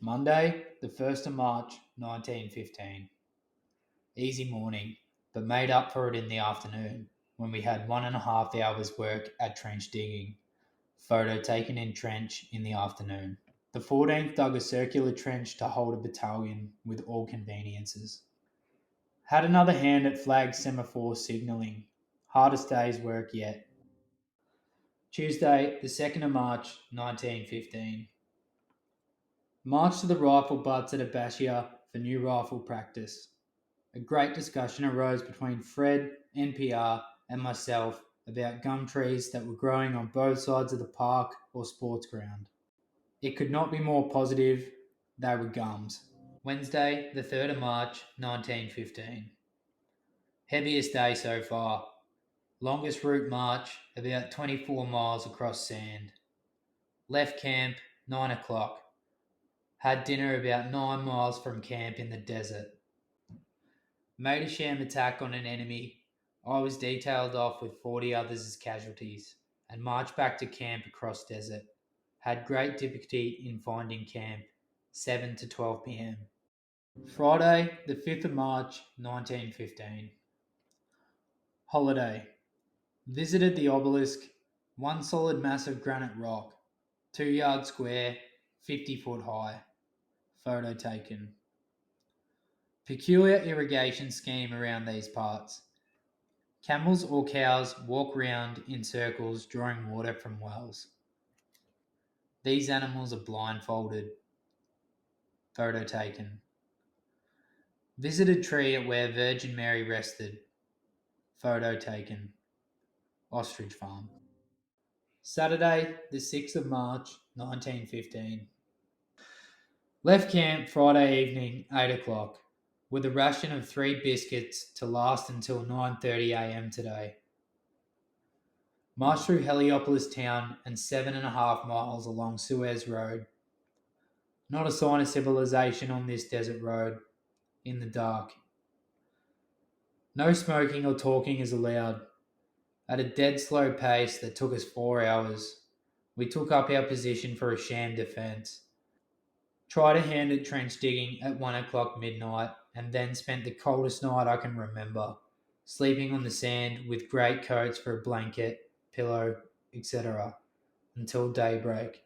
Monday, the 1st of March 1915. Easy morning, but made up for it in the afternoon when we had 1.5 hours work at trench digging. Photo taken in trench in the afternoon. The 14th dug a circular trench to hold a battalion with all conveniences. Had another hand at flag semaphore signalling. Hardest day's work yet. Tuesday, the 2nd of March 1915. Marched to the rifle butts at Abashia for new rifle practice. A great discussion arose between Fred, NPR, and myself about gum trees that were growing on both sides of the park or sports ground. It could not be more positive, they were gums. Wednesday, the 3rd of March 1915. Heaviest day so far. Longest route march, about 24 miles across sand. Left camp, 9 o'clock. Had dinner about 9 miles from camp in the desert. Made a sham attack on an enemy. I was detailed off with 40 others as casualties and marched back to camp across desert. Had great difficulty in finding camp, 7 to 12 p.m. Friday, the 5th of March 1915. Holiday. Visited the obelisk, one solid mass of granite rock, 2 yards square, 50 foot high. Photo taken. Peculiar irrigation scheme around these parts. Camels or cows walk round in circles drawing water from wells. These animals are blindfolded. Photo taken. Visited tree at where Virgin Mary rested. Photo taken. Ostrich farm. Saturday, the 6th of March 1915. Left camp Friday evening, 8 o'clock, with a ration of 3 biscuits to last until 9:30 a.m. today. Marched through Heliopolis town and 7.5 miles along Suez Road. Not a sign of civilization on this desert road, in the dark. No smoking or talking is allowed. At a dead slow pace that took us 4 hours, we took up our position for a sham defence. Tried a hand at trench digging at 1 o'clock midnight and then spent the coldest night I can remember, sleeping on the sand with great coats for a blanket, pillow, etc. until daybreak.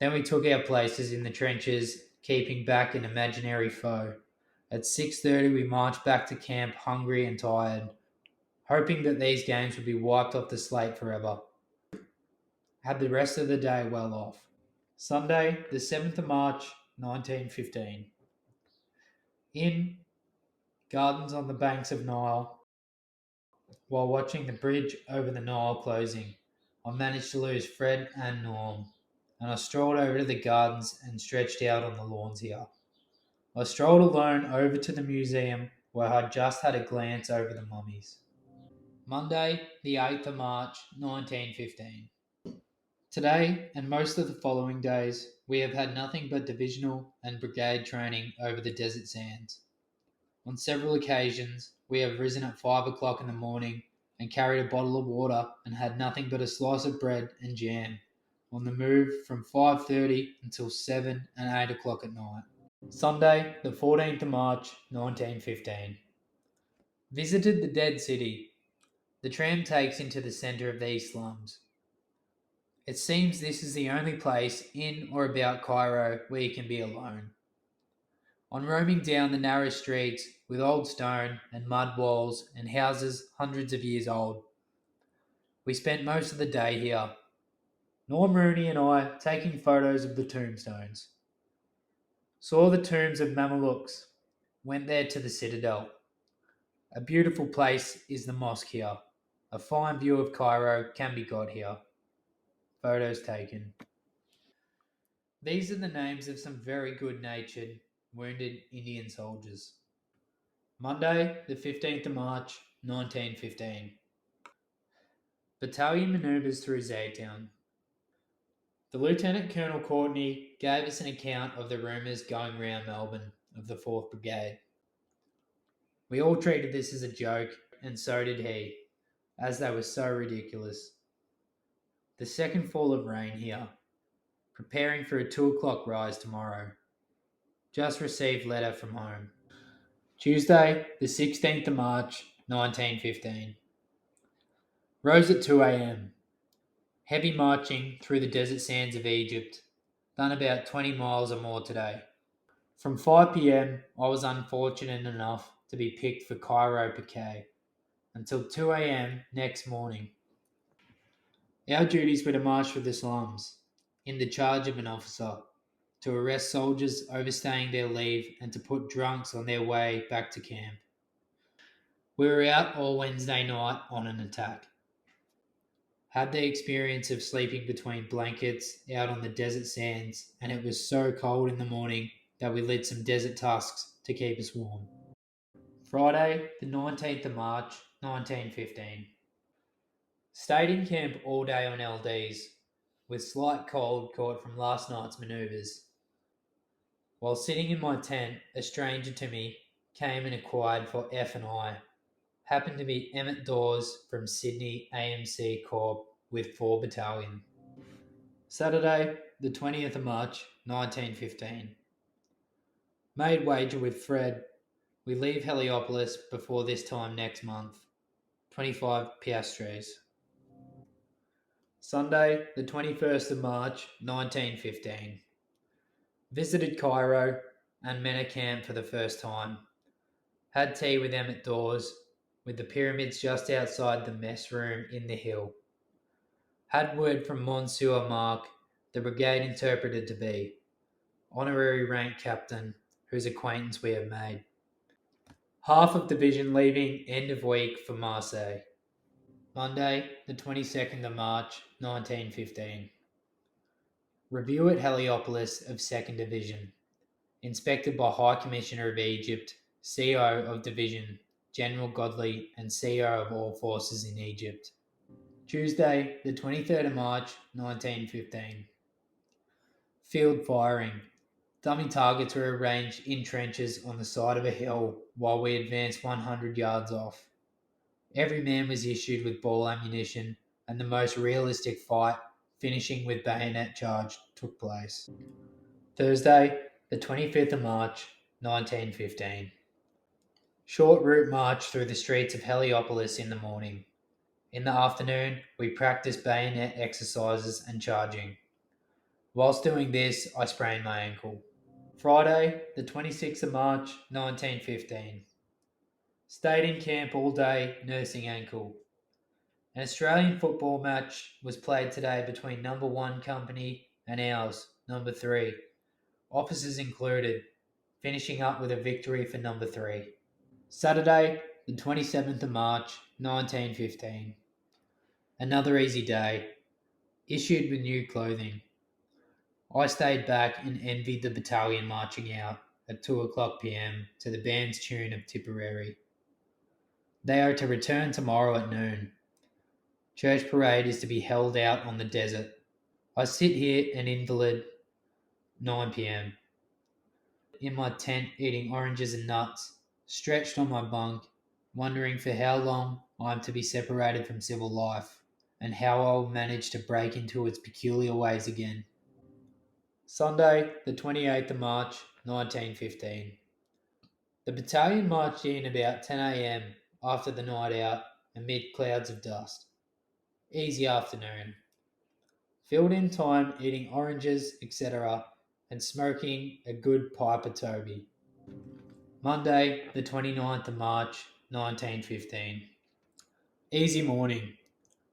Then we took our places in the trenches, keeping back an imaginary foe. At 6:30 we marched back to camp hungry and tired, hoping that these games would be wiped off the slate forever. Had the rest of the day well off. Sunday, the 7th of March, 1915. In Gardens on the banks of Nile, while watching the bridge over the Nile closing, I managed to lose Fred and Norm, and I strolled over to the gardens and stretched out on the lawns here. I strolled alone over to the museum where I had just had a glance over the mummies. Monday, the 8th of March, 1915. Today, and most of the following days, we have had nothing but divisional and brigade training over the desert sands. On several occasions, we have risen at 5 o'clock in the morning and carried a bottle of water and had nothing but a slice of bread and jam, on the move from 5:30 until 7 and 8 o'clock at night. Sunday, the 14th of March, 1915. Visited the Dead City. The tram takes into the centre of these slums. It seems this is the only place in or about Cairo where you can be alone. On roaming down the narrow streets with old stone and mud walls and houses hundreds of years old, we spent most of the day here. Norm Rooney and I taking photos of the tombstones. Saw the tombs of Mamelukes. Went there to the citadel. A beautiful place is the mosque here. A fine view of Cairo can be got here. Photos taken. These are the names of some very good-natured, wounded Indian soldiers. Monday, the 15th of March, 1915. Battalion manoeuvres through Zaytown. The Lieutenant Colonel Courtney gave us an account of the rumours going round Melbourne of the 4th Brigade. We all treated this as a joke, and so did he, as they were so ridiculous. The second fall of rain here. Preparing for a 2 o'clock rise tomorrow. Just received letter from home. Tuesday, the 16th of March, 1915. Rose at 2 a.m. Heavy marching through the desert sands of Egypt. Done about 20 miles or more today. From 5 p.m, I was unfortunate enough to be picked for Cairo Piquet until 2 a.m. next morning. Our duties were to march through the slums, in the charge of an officer, to arrest soldiers overstaying their leave and to put drunks on their way back to camp. We were out all Wednesday night on an attack. Had the experience of sleeping between blankets out on the desert sands, and it was so cold in the morning that we lit some desert tusks to keep us warm. Friday, the 19th of March, 1915. Stayed in camp all day on LDs, with slight cold caught from last night's manoeuvres. While sitting in my tent, a stranger to me came and inquired for F and I. Happened to be Emmett Dawes from Sydney AMC Corps with 4 Battalion. Saturday, the 20th of March, 1915. Made wager with Fred. We leave Heliopolis before this time next month. 25 piastres. Sunday, the 21st of March, 1915. Visited Cairo and Mena Camp for the first time. Had tea with Emmett Dawes, with the pyramids just outside the mess room in the hill. Had word from Monsieur Mark, the brigade interpreter to be, honorary rank captain, whose acquaintance we have made. Half of division leaving end of week for Marseille. Monday, the 22nd of March, 1915. Review at Heliopolis of 2nd Division. Inspected by High Commissioner of Egypt, CO of Division, General Godley, and CO of all forces in Egypt. Tuesday, the 23rd of March, 1915. Field firing. Dummy targets were arranged in trenches on the side of a hill while we advanced 100 yards off. Every man was issued with ball ammunition, and the most realistic fight, finishing with bayonet charge, took place. Thursday, the 25th of March, 1915. Short route march through the streets of Heliopolis in the morning. In the afternoon, we practiced bayonet exercises and charging. Whilst doing this, I sprained my ankle. Friday, the 26th of March, 1915. Stayed in camp all day, nursing ankle. An Australian football match was played today between number 1 company and ours, number 3. Officers included, finishing up with a victory for number 3. Saturday, the 27th of March, 1915. Another easy day. Issued with new clothing. I stayed back and envied the battalion marching out at 2 o'clock p.m. to the band's tune of Tipperary. They are to return tomorrow at noon. Church parade is to be held out on the desert. I sit here an invalid, 9 p.m. in my tent eating oranges and nuts, stretched on my bunk, wondering for how long I am to be separated from civil life, and how I will manage to break into its peculiar ways again. Sunday, the 28th of March, 1915. The battalion marched in about 10 a.m. after the night out amid clouds of dust. Easy afternoon. Filled in time eating oranges, etc., and smoking a good pipe of Toby. Monday, the 29th of March, 1915. Easy morning.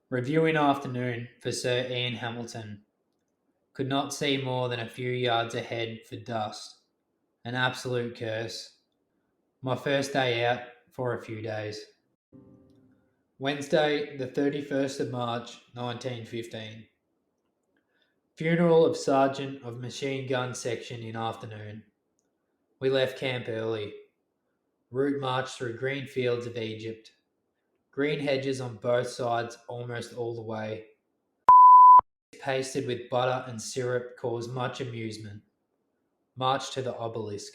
Review in afternoon for Sir Ian Hamilton. Could not see more than a few yards ahead for dust. An absolute curse. My first day out for a few days. Wednesday, the 31st of March, 1915. Funeral of Sergeant of Machine Gun Section in afternoon. We left camp early. Route march through green fields of Egypt. Green hedges on both sides almost all the way. Pasted with butter and syrup caused much amusement. March to the obelisk.